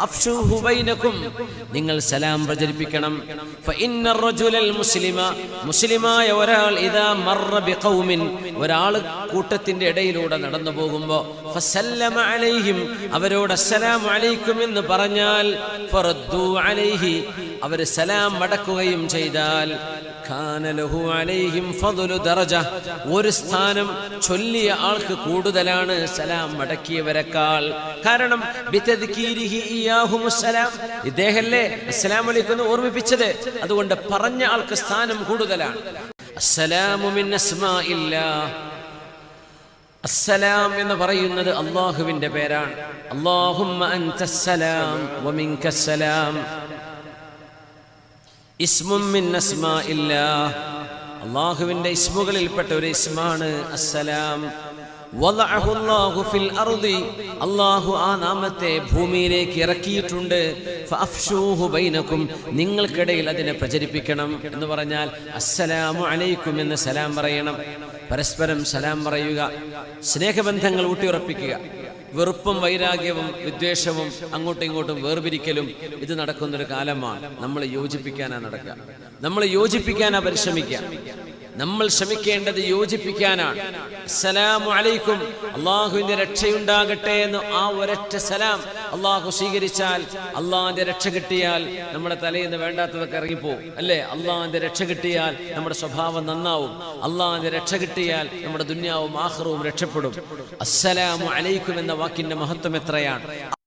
അഫ്ശൂഹു ബൈനകും, നിങ്ങൾ സലാം പ്രചരിപ്പിക്കണം. ഫഇന്നർ റജുലൽ മുസ്ലിമ, മുസ്ലിമായ ഒരാൾ ഇദാ മർറ ബിഖൗമിൻ, ഒരാൾ കൂട്ടത്തിന്റെ ഇടയിലൂടെ നടന്നു പോകുമ്പോൾ ഫസല്ലമ അലൈഹിം, അവരോട് അസ്സലാമു അലൈക്കും എന്ന് പറഞ്ഞാൽ ഫറദ്ദു അലൈഹി, അവർ സലാം മടക്കുകയും ചെയ്താൽ കാന ലഹു അലൈഹിം ഫദ്ലു ദറജ, ഒരു സ്ഥാനം ചൊല്ലിയ ആൾക്ക് കൂടുതലാണ് സലാം മടക്കിയവരെക്കാൾ. കാരണം ബിതദ്കീരിഹി ഇയാഹുമുസ്സലാം, ഇദ്ദേഹല്ലേ അസ്സലാമു അലൈക്കും എന്ന് ഓർമ്മിപ്പിച്ചത്, അതുകൊണ്ട് പറഞ്ഞ ആൾക്ക് സ്ഥാനം കൂടുതലാണ്. അസ്സലാമു മിൻ അസ്മാഇല്ലാഹ്, അസ്സലാം എന്ന് പറയുന്നത് അല്ലാഹുവിന്റെ പേരാണ്. അല്ലാഹുമ്മ അൻതസ്സലാം വമിൻകസ്സലാം, ഇസ്മും മിൻ അസ്മാഇല്ലാഹ്, അല്ലാഹുവിന്റെ ഇസ്മുകളിൽപ്പെട്ട ഒരു ഇസ്മാണ് അസ്സലാം. വദഅഹു അല്ലാഹു ഫിൽ അർദി, അല്ലാഹു ആ നാമത്തെ ഭൂമിയിലേക്ക് ഇറക്കിയിട്ടുണ്ട്. ഫഅഫ്ശൂഹു ബൈനകും, നിങ്ങൾക്കിടയിൽ അതിനെ പ്രചരിപ്പിക്കണം എന്ന് പറഞ്ഞാൽ അസ്സലാമു അലൈക്കും എന്ന് സലാം പറയണം. പരസ്പരം സലാം പറയുക, സ്നേഹബന്ധങ്ങൾ ഊട്ടിയുറപ്പിക്കുക. വെറുപ്പും വൈരാഗ്യവും വിദ്വേഷവും അങ്ങോട്ടും ഇങ്ങോട്ടും വേർപിരിക്കലും ഇത് നടക്കുന്നൊരു കാലമാണ്. നമ്മൾ യോജിപ്പിക്കാനാണ് നടക്കുക, നമ്മൾ യോജിപ്പിക്കാനാണ് പരിശ്രമിക്കുക. നമ്മൾ ശ്രമിക്കേണ്ടത് യോജിപ്പിക്കാനാണ്. അസ്സലാമു അലൈക്കും, അള്ളാഹുവിന്റെ രക്ഷയുണ്ടാകട്ടെ എന്ന് ആ ഒരൊറ്റ സലാം അള്ളാഹു സ്വീകരിച്ചാൽ, അള്ളാഹിന്റെ രക്ഷ കിട്ടിയാൽ നമ്മുടെ തലയിൽ നിന്ന് വേണ്ടാത്തതൊക്കെ ഇറങ്ങിപ്പോവും, അല്ലേ? അള്ളാഹിന്റെ രക്ഷ കിട്ടിയാൽ നമ്മുടെ സ്വഭാവം നന്നാവും. അള്ളാഹിന്റെ രക്ഷ കിട്ടിയാൽ നമ്മുടെ ദുന്യാവും ആഖിറവും രക്ഷപ്പെടും. അസ്സലാമു അലൈക്കും എന്ന വാക്കിന്റെ മഹത്വം എത്രയാണ്!